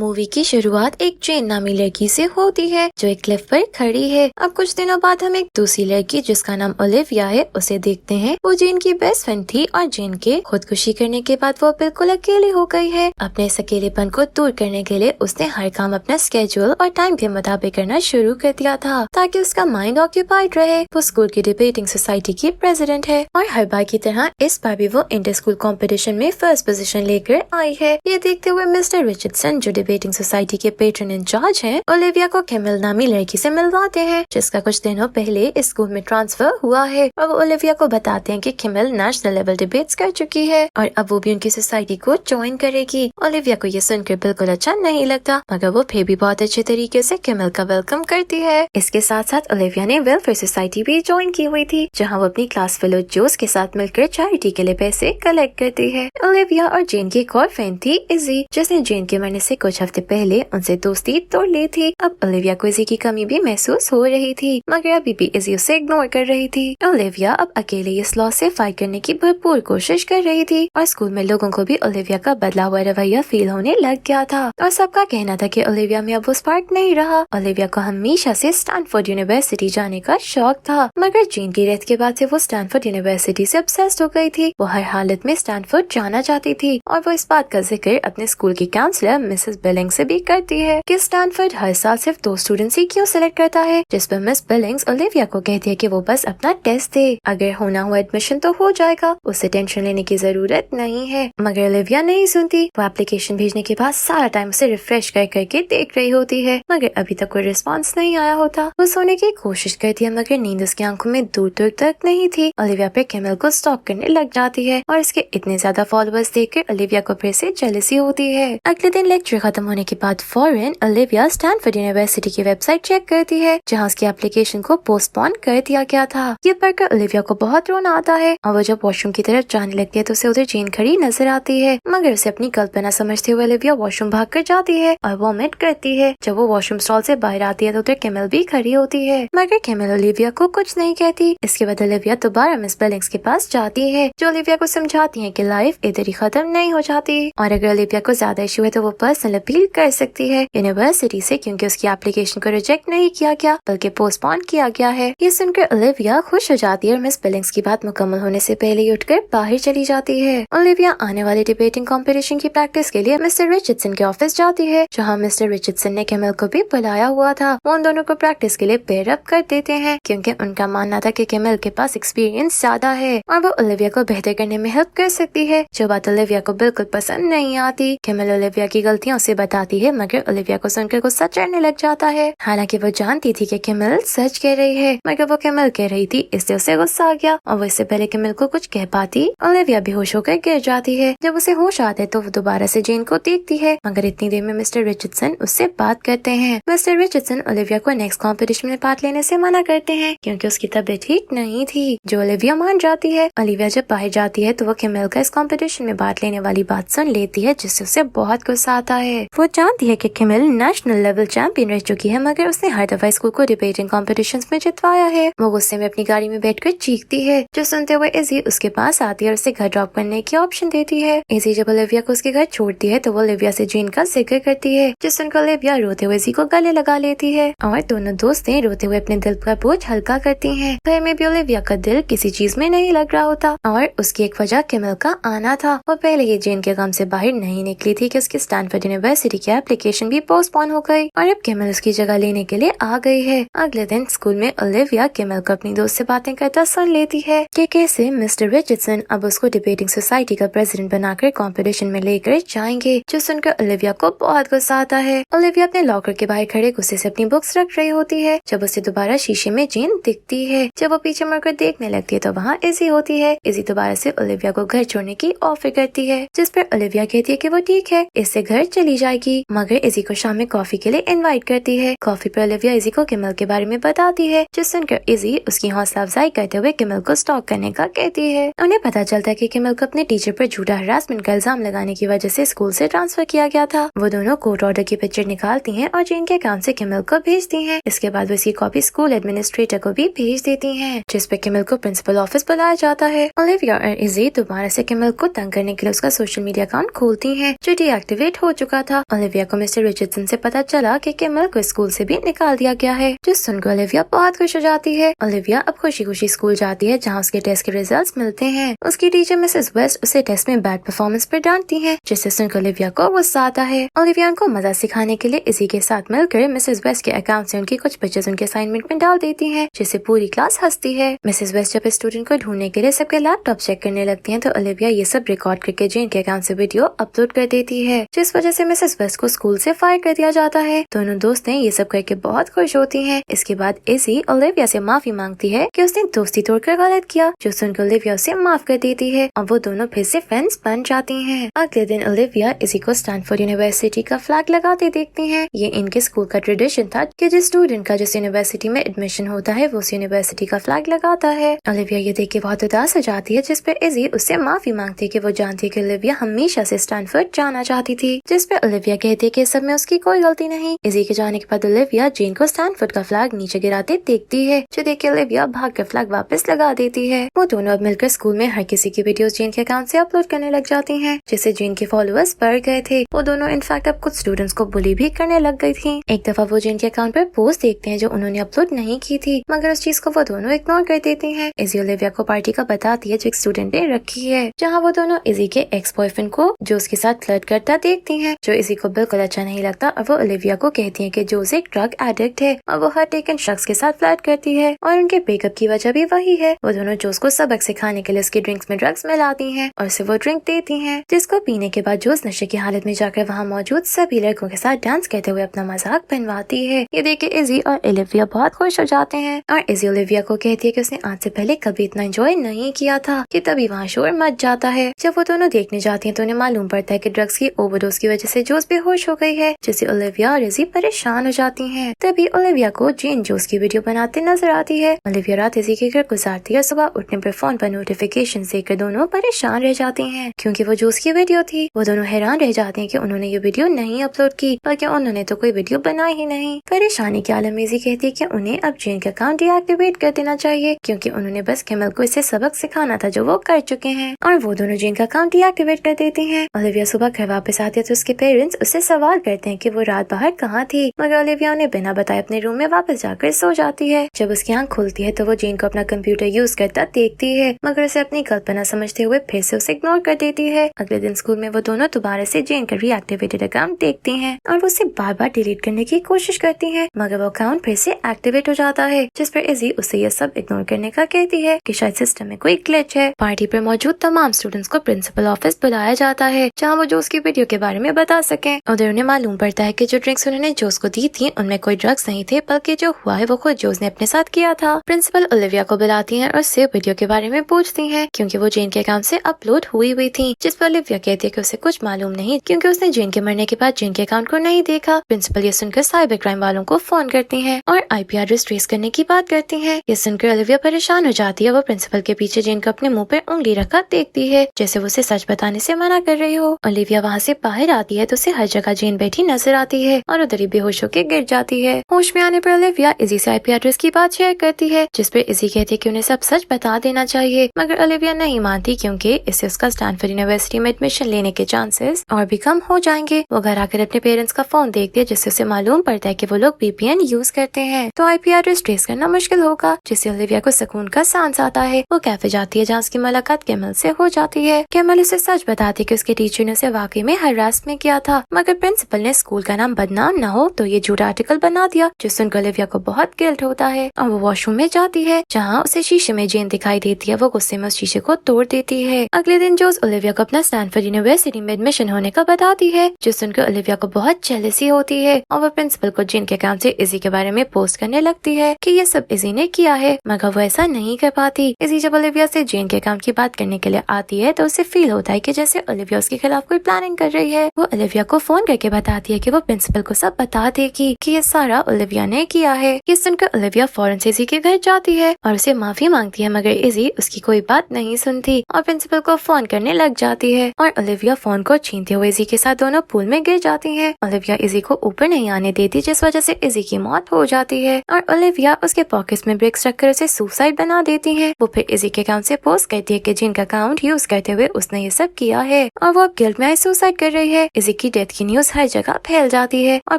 Movie की शुरुआत एक जेन नामी लड़की से होती है जो एक क्लिफ पर खड़ी है। अब कुछ दिनों बाद हम एक दूसरी लड़की जिसका नाम ओलिविया है उसे देखते हैं। वो जेन की बेस्ट फ्रेंड थी और जेन के खुदकुशी करने के बाद वो बिल्कुल अकेली हो गई है। अपने इस अकेलेपन को दूर करने के लिए उसने हर काम अपना स्केड्यूल और टाइम के मुताबिक करना शुरू कर दिया था ताकि उसका माइंड ऑक्यूपाइड रहे। वो स्कूल की डिबेटिंग सोसाइटी की प्रेसिडेंट है और हर बार की तरह इस बार भी वो इंटर स्कूल कॉम्पिटिशन में फर्स्ट पोजीशन लेकर आई है। ये देखते हुए मिस्टर रिचर्डसन जो डिबेटिंग सोसाइटी के पेट्रन इंचार्ज हैं, ओलिविया को किमिल नामी लड़की से मिलवाते हैं जिसका कुछ दिनों पहले इस स्कूल में ट्रांसफर हुआ है। और वो ओलिविया को बताते हैं कि किमिल नेशनल लेवल डिबेट्स कर चुकी है और अब वो भी उनकी सोसाइटी को ज्वाइन करेगी। ओलिविया को ये सुनकर बिल्कुल अच्छा नहीं लगता मगर वो फिर भी बहुत अच्छे तरीके से किमिल का वेलकम करती है। इसके साथ साथ ओलिविया ने वेलफेयर सोसाइटी भी ज्वाइन की हुई थी जहाँ वो अपनी क्लास फेलो जोस के साथ मिलकर चैरिटी के लिए पैसे कलेक्ट करती है। ओलिविया और जेन की एक और फ्रेंड थी इजी जिसने जेन के मरने से कुछ हफ्ते पहले उनसे दोस्ती तोड़ ली थी। अब ओलिविया को इजी की कमी भी महसूस हो रही थी मगर अभी भी इजी उसे इग्नोर कर रही थी। ओलिविया अब अकेले इस लॉस से फाइट करने की भरपूर कोशिश कर रही थी और स्कूल में लोगों को भी ओलिविया का बदला हुआ रवैया फील होने लग गया था और सबका कहना था कि ओलिविया में अब वो स्पार्क नहीं रहा। ओलिविया को हमेशा से स्टैनफोर्ड यूनिवर्सिटी जाने का शौक था मगर जेन की डेथ के बाद से वो स्टैनफोर्ड यूनिवर्सिटी से ऑब्सेस्ड हो गई थी। वो हर हालत में स्टैनफोर्ड जाना चाहती थी और वो इस बात का जिक्र अपने स्कूल की काउंसलर मिसेस बिलिंग्स से भी करती है कि स्टैनफोर्ड हर साल सिर्फ 2 स्टूडेंट्स ही क्यों सिलेक्ट करता है, जिस पर मिस बिलिंग्स ओलिविया को कहती है कि वो बस अपना टेस्ट दे, अगर होना हुआ एडमिशन तो हो जाएगा, उससे टेंशन लेने की जरूरत नहीं है। मगर ओलिविया नहीं सुनती। वो एप्लीकेशन भेजने के बाद सारा टाइम उसे रिफ्रेश कर करके देख रही होती है मगर अभी तक कोई रिस्पॉन्स नहीं आया होता। वो सोने की कोशिश करती है मगर नींद उसकी आंखों में दूर दूर तक नहीं थी। ओलिविया पे किमिल को स्टॉक करने लग जाती है और इसके इतने ज्यादा फॉलोअर्स देखकर ओलिविया को फिर से जेलसी होती है। अगले दिन लेक्चर खत्म होने के बाद फौरन ओलिविया स्टैनफोर्ड यूनिवर्सिटी की वेबसाइट चेक करती है जहाँ उसकी एप्लीकेशन को पोस्टपोन कर दिया गया था। ये पढ़कर ओलिविया को बहुत रोना आता है और वो जब वॉशरूम की तरफ जाने लगती है तो उसे उधर जेन खड़ी नजर आती है मगर उसे अपनी कल्पना समझते हुए ओलिविया वॉशरूम भाग कर जाती है और वॉमिट करती है। जब वो वॉशरूम स्टॉल से बाहर आती है तो उधर किमिल भी खड़ी होती है मगर किमिल ओलिविया को कुछ नहीं कहती। इसके बाद ओलिविया दोबारा मिस बिलिंग्स के पास जाती है जो ओलिविया को समझाती है कि लाइफ इधर ही खत्म नहीं हो जाती और अगर ओलिविया को ज्यादा इशू है तो वो पर्सनल अपील कर सकती है यूनिवर्सिटी से क्योंकि उसकी एप्लीकेशन को रिजेक्ट नहीं किया गया बल्कि पोस्टपोन किया गया है। ये सुनकर ओलिविया खुश हो जाती है और मिस बिलिंग्स की बात मुकम्मल होने से पहले ही उठकर बाहर चली जाती है। ओलिविया आने वाले डिबेटिंग कंपटीशन की प्रैक्टिस के लिए मिस्टर रिचर्डसन के ऑफिस जाती है जहाँ मिस्टर रिचर्डसन ने किमिल को भी बुलाया हुआ था। वो उन दोनों को प्रैक्टिस के लिए पेयर अप कर देते हैं क्योंकि उनका मानना था कि किमिल के पास एक्सपीरियंस ज्यादा है और वो ओलिविया को बेहतर करने में हेल्प कर सकती है, जो बात ओलिविया को बिल्कुल पसंद नहीं आती। किमिल ओलिविया की गलतियां उसे बताती है मगर ओलिविया को सुनकर गुस्सा चढ़ने लग जाता है। हालांकि वो जानती थी कि किमिल सच कह रही है मगर वो किमिल कह रही थी इसलिए उसे गुस्सा आ गया और वो इससे पहले किमिल को कुछ कह पाती ओलिविया बेहोश होकर गिर जाती है। जब उसे होश आता है तो वो दोबारा से जेन को देखती है मगर इतनी देर में मिस्टर रिचर्डसन उससे बात करते हैं। मिस्टर रिचर्डसन ओलिविया को नेक्स्ट कॉम्पिटिशन में पार्ट लेने से मना करते हैं क्योंकि उसकी तबीयत ठीक नहीं थी, जो ओलिविया मान जाती है। ओलिविया जब बाहर जाती है तो वो किमिल का इस कॉम्पिटिशन में पार्ट लेने वाली बात सुन लेती है जिससे उसे बहुत गुस्सा आता है। वो जानती है कि किमिल नेशनल लेवल चैंपियन रह चुकी है मगर उसने हर दफा स्कूल को डिबेटिंग कॉम्पिटिशन में जितवाया है। वो गुस्से में अपनी गाड़ी में बैठकर चीखती है, जो सुनते हुए इजी उसके पास आती है और उसे घर ड्रॉप करने की ऑप्शन देती है। इजी जब ओलिविया को उसके घर छोड़ती है तो वो ओलिविया से जेन का जिक्र करती है, जिस सुनकर ओलिविया रोते हुए इजी को गले लगा लेती है और दोनों दोस्तें रोते हुए अपने दिल का बोझ हल्का करती हैं। घर में भी ओलिविया का दिल किसी चीज में नहीं लग रहा होता और उसकी एक वजह किमिल का आना था। वो पहले ही जेन के गम से बाहर नहीं निकली थी कि उसकी स्टैनफोर्ड यूनिवर्सिटी की एप्लीकेशन भी पोस्टपोन हो गई और अब किमिल उसकी जगह लेने के लिए आ गई है। अगले दिन स्कूल में ओलिविया किमिल को अपनी दोस्त से बातें करता सुन लेती है कि कैसे मिस्टर रिचर्डसन अब उसको डिबेटिंग सोसाइटी का प्रेसिडेंट बनाकर कंपटीशन में लेकर जाएंगे, जो सुनकर ओलिविया को बहुत गुस्सा आता है। ओलिविया अपने लॉकर के बाहर खड़े गुस्से से अपनी बुक्स रख रही होती है जब उसे दोबारा शीशे में जेन दिखती है। जब वो पीछे मुड़कर देखने लगती है तो वहाँ इजी होती है। इजी दोबारा से ओलिविया को घर छोड़ने की ऑफर करती है जिस पर ओलिविया कहती है कि वो ठीक है, इससे घर चली जाएगी मगर इजी को शाम में कॉफी के लिए इनवाइट करती है। कॉफी पर ओलिविया इजी को किमिल के बारे में बताती है, जिस सुनकर इजी उसकी हौसला अफजाई करते हुए किमिल को स्टॉक करने का कहती है। उन्हें पता चलता है कि किमिल को अपने टीचर पर झूठा हरासमेंट का इल्जाम लगाने की वजह से स्कूल से ट्रांसफर किया गया था। वो दोनों कोर्ट ऑर्डर की पिक्चर निकालती हैं और जेन के अकाउंट से किमिल को भेजती हैं। इसके बाद वो इसकी कॉपी स्कूल एडमिनिस्ट्रेटर को भी भेज देती हैं, जिस पे किमिल को प्रिंसिपल ऑफिस बुलाया जाता है। ओलिविया और इजी दोबारा से किमिल को तंग करने के लिए उसका सोशल मीडिया अकाउंट खोलती हैं जो डीएक्टिवेट हो चुका था। ओलिविया को मिस्टर रिचर्डसन से पता चला कि कैमल को स्कूल से भी निकाल दिया गया है, जो सुनकर ओलिविया बहुत खुश हो जाती है। ओलिविया अब खुशी खुशी स्कूल जाती है, जहाँ उसके टेस्ट के रिजल्ट्स मिलते हैं। उसकी टीचर मिसेस वेस्ट उसे टेस्ट में बैड परफॉर्मेंस पर डांटती है, जिससे सुनकर ओलिविया को गुस्सा आता है। ओलिविया उनको मजा सिखाने के लिए इसी के साथ मिलकर मिसेस वेस्ट के अकाउंट से उनकी कुछ पिक्चर्स उनके असाइनमेंट में डाल देती है, जिससे पूरी क्लास हंसती है। मिसेस वेस्ट जब स्टूडेंट को ढूंढने के लिए सबके लैपटॉप चेक करने लगती हैं, तो ओलिविया ये सब रिकॉर्ड करके जेन के अकाउंट से वीडियो अपलोड कर देती है, जिस वजह से मिसेस वेस्ट को स्कूल से फायर कर दिया जाता है। दोनों दोस्तें ये सब करके बहुत खुश होती हैं। इसके बाद इजी ओलिविया से माफी मांगती है कि उसने दोस्ती तोड़कर गलत किया, जो सुनकर ओलिविया उसे माफ कर देती है और वो दोनों फिर से फ्रेंड्स बन जाती हैं। अगले दिन ओलिविया इसी को स्टैनफोर्ड यूनिवर्सिटी का फ्लैग लगाते देखती हैं। ये इनके स्कूल का ट्रेडिशन था कि जिस स्टूडेंट का जिस यूनिवर्सिटी में एडमिशन होता है वो उस यूनिवर्सिटी का फ्लैग लगाता है। ओलिविया ये देख के बहुत उदास हो जाती है, जिस पे इजी उससे माफी मांगती है कि वो जानती है कि ओलिविया हमेशा से स्टैनफोर्ड जाना चाहती थी, जिस पे ओलिविया कहती है कि सब में उसकी कोई गलती नहीं। इजी के जाने के बाद ओलिविया जेन को स्टैनफोर्ड का फ्लैग नीचे गिराते देखती है, जो देख के ओलिविया भाग कर फ्लैग वापस लगा देती है। वो दोनों अब मिलकर स्कूल में हर किसी की वीडियोस जेन के अकाउंट से अपलोड करने लग जाती हैं, जिससे जेन के फॉलोअर्स बढ़ गए थे। वो दोनों इनफैक्ट अब कुछ स्टूडेंट्स को बुली भी करने लग गई थी। एक दफा वो जेन के अकाउंट पर पोस्ट देखते हैं जो उन्होंने अपलोड नहीं की थी, मगर उस चीज को वो दोनों इग्नोर कर देती हैं। इजी ओलिविया को पार्टी का बताती है जो एक स्टूडेंट ने रखी है, जहाँ वो दोनों इजी के एक्स बॉयफ्रेंड को जो उसके साथ फ्लर्ट करता देखती हैं, जो इजी को बिल्कुल अच्छा नहीं लगता। और वो ओलिविया को कहती है कि जोस एक ड्रग एडिक्ट है और वो हर टेकन शख्स के साथ फ्लर्ट करती है और उनके ब्रेकअप की वजह भी वही है। वो दोनों जोस को सबक सिखाने के लिए उसकी ड्रिंक्स में ड्रग्स मिलाती हैं और उसे वो ड्रिंक देती हैं, जिसको पीने के बाद जोस नशे की हालत में जाकर वहाँ मौजूद सभी लड़कों के साथ डांस करते हुए अपना मजाक बनवाती है। ये देख के इजी और ओलिविया बहुत खुश हो जाते हैं और इजी ओलिविया को कहती है कि उसने आज से पहले कभी इतना एंजॉय नहीं किया था, कि तभी वहाँ शोर मच जाता है। जब वो दोनों देखने जाती हैं तो उन्हें मालूम पड़ता है कि ड्रग्स की ओवरडोज की वजह से जोस बेहोश हो गई है, जिससे ओलिविया और इजी परेशान हो जाती हैं। तभी ओलिविया को जेन जोस की वीडियो बनाते नजर आती है। ओलिविया रात इजी के घर गुजारती है। सुबह उठने पर फोन पर नोटिफिकेशन देकर दोनों परेशान रह जाती हैं, क्योंकि वो जोस की वीडियो थी। वो दोनों हैरान रह जाते हैं कि उन्होंने ये वीडियो नहीं अपलोड की, बल्कि उन्होंने तो कोई वीडियो बनाई ही नहीं। परेशानी के आलम में इजी कहती है कि उन्हें अब जेन का अकाउंट डीएक्टिवेट कर देना चाहिए, क्योंकि उन्होंने बस कैमल को इसे सबक सिखाना था जो वो कर चुके हैं। और वो दोनों जेन का अकाउंट डीएक्टिवेट कर देती हैं। ओलिविया सुबह घर वापस आती है तो उसके पेरेंट्स उससे सवाल करते हैं कि वो रात बाहर कहाँ थी, मगर ओलिविया उन्हें बिना बताए अपने रूम में वापस जाकर सो जाती है। जब उसकी आंख खुलती है तो वो जेन को अपना कंप्यूटर यूज करता देखती है, मगर उसे अपनी कल्पना समझते हुए फिर से उसे इग्नोर कर देती है। अगले दिन स्कूल में वो दोनों दोबारा से जेन का रीएक्टिवेटेड अकाउंट देखती हैं और वो उसे बार बार डिलीट करने की कोशिश करती हैं, मगर वो अकाउंट फिर से एक्टिवेट हो जाता है, जिस पर इजी उसे ये सब इग्नोर करने का कहती है कि शायद सिस्टम में कोई ग्लिच है। पार्टी पर मौजूद तमाम स्टूडेंट्स को प्रिंसिपल ऑफिस बुलाया जाता है, जहाँ वो जोस की वीडियो के बारे में बता सके। उधर उन्हें मालूम पड़ता है कि जो ड्रिंक्स उन्होंने जोस को दी थी उनमें कोई ड्रग्स नहीं थे, बल्कि जो हुआ है वो खुद जोस ने अपने साथ किया था। प्रिंसिपल ओलिविया को बुलाती हैं और उससे वीडियो के बारे में पूछती हैं, क्योंकि वो जेन के अकाउंट से अपलोड हुई थी, जिस पर ओलिविया कहती है कि उसे कुछ मालूम नहीं, क्योंकि उसने जेन के मरने के बाद जेन के अकाउंट को नहीं देखा। प्रिंसिपल ये सुनकर साइबर क्राइम वालों को फोन करती हैं और IP एड्रेस ट्रेस करने की बात करती हैं। ये सुनकर ओलिविया परेशान हो जाती है। वो प्रिंसिपल के पीछे जेन को अपने मुंह पर उंगली रखा देखती है, जैसे वो उसे सच बताने से मना कर रही हो। ओलिविया वहाँ से बाहर आती है तो उसे हर जगह जेन बैठी नजर आती है और उधर ही बेहोश होकर गिर जाती है। होश में आने पर ओलिविया इजी से IP एड्रेस की बात शेयर करती है, जिस पर इजी कहती है कि उन्हें सब सच बता देना चाहिए, मगर ओलिविया नहीं मानती, क्योंकि इससे उसका स्टैनफोर्ड यूनिवर्सिटी में एडमिशन लेने के चांसेस और भी कम हो जाएंगे। वो घर आकर अपने पेरेंट्स का फोन देखती है, जिससे उसे मालूम पड़ता है कि वो लोग VPN यूज करते हैं, तो IP एड्रेस ट्रेस करना मुश्किल होगा, जिससे ओलिविया को सुकून का सांस आता है। वो कैफे जाती है जहाँ उसकी मुलाकात कैमल से हो जाती है। कैमल उसे सच बताती है कि उसके टीचर ने उसे वाकई में हरासमेंट किया था, मगर प्रिंसिपल ने स्कूल का नाम बदनाम न हो तो ये झूठा आर्टिकल बना दिया, जो सुनकर ओलिविया को बहुत गिल्ट होता है और वो वॉशरूम में जाती है, जहाँ उसे शीशे में जेन दिखाई देती है। वो गुस्से में उस शीशे को तोड़ देती है। अगले दिन जोस ओलिविया को अपना स्टैनफोर्ड यूनिवर्सिटी में एडमिशन होने का बताती है, जो सुनकर ओलिविया को बहुत जेलसी होती है और वो प्रिंसिपल को जेन के अकाउंट से इजी के बारे में पोस्ट करने लगती है कि ये सब इजी ने किया है, मगर वो ऐसा नहीं कर पाती। इजी जब ओलिविया से जेन के अकाउंट की बात करने के लिए आती है तो उसे फील होता है कि जैसे ओलिविया उसके खिलाफ कोई प्लानिंग कर रही है। वो ओलिविया को फोन करके बताती है कि वो प्रिंसिपल को सब बता देगी कि ये सारा ओलिविया ने किया है। ये सुनकर ओलिविया फौरन से इजी के घर जाती है और उसे माफी मांगती है, मगर इजी उसकी कोई बात नहीं सुनती और प्रिंसिपल को फोन करने लग जाती है और ओलिविया फोन को छीनते हुए इजी के साथ दोनों पूल में गिर जाती है। ओलिविया इजी को ऊपर नहीं आने देती, जिस वजह से इजी की मौत हो जाती है और ओलिविया उसके पॉकेट्स में ब्रिक्स रखकर उसे सुसाइड बना देती है। वो फिर इजी के अकाउंट से पोस्ट करती है कि जिनका अकाउंट यूज करते हुए उसने ये सब किया है और वो अब गिल्ट में सुसाइड कर रही है। इसी जिक की डेथ की न्यूज हर जगह फैल जाती है और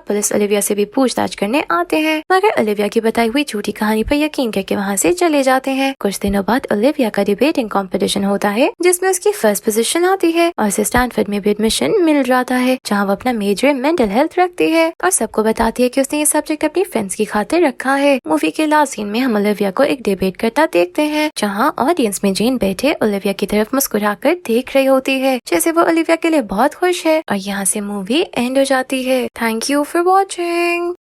पुलिस ओलिविया से भी पूछताछ करने आते हैं, मगर ओलिविया की बताई हुई झूठी कहानी पर यकीन करके वहाँ से चले जाते हैं। कुछ दिनों बाद ओलिविया का डिबेटिंग कंपटीशन होता है जिसमें उसकी फर्स्ट पोजीशन आती है और उसे स्टैनफोर्ड में भी एडमिशन मिल जाता है, जहाँ वो अपना मेजर मेंटल हेल्थ रखती है और सबको बताती है कि उसने ये सब्जेक्ट अपनी फ्रेंड्स की खातिर रखा है। मूवी के लास्ट सीन में हम ओलिविया को एक डिबेट करता देखते हैं, जहाँ ऑडियंस में जेन बैठे ओलिविया की तरफ मुस्कुराकर देख रही होती है, जैसे वो ओलिविया के लिए बहुत खुश है और यहाँ से मूवी एंड हो जाती है। Thank you for watching.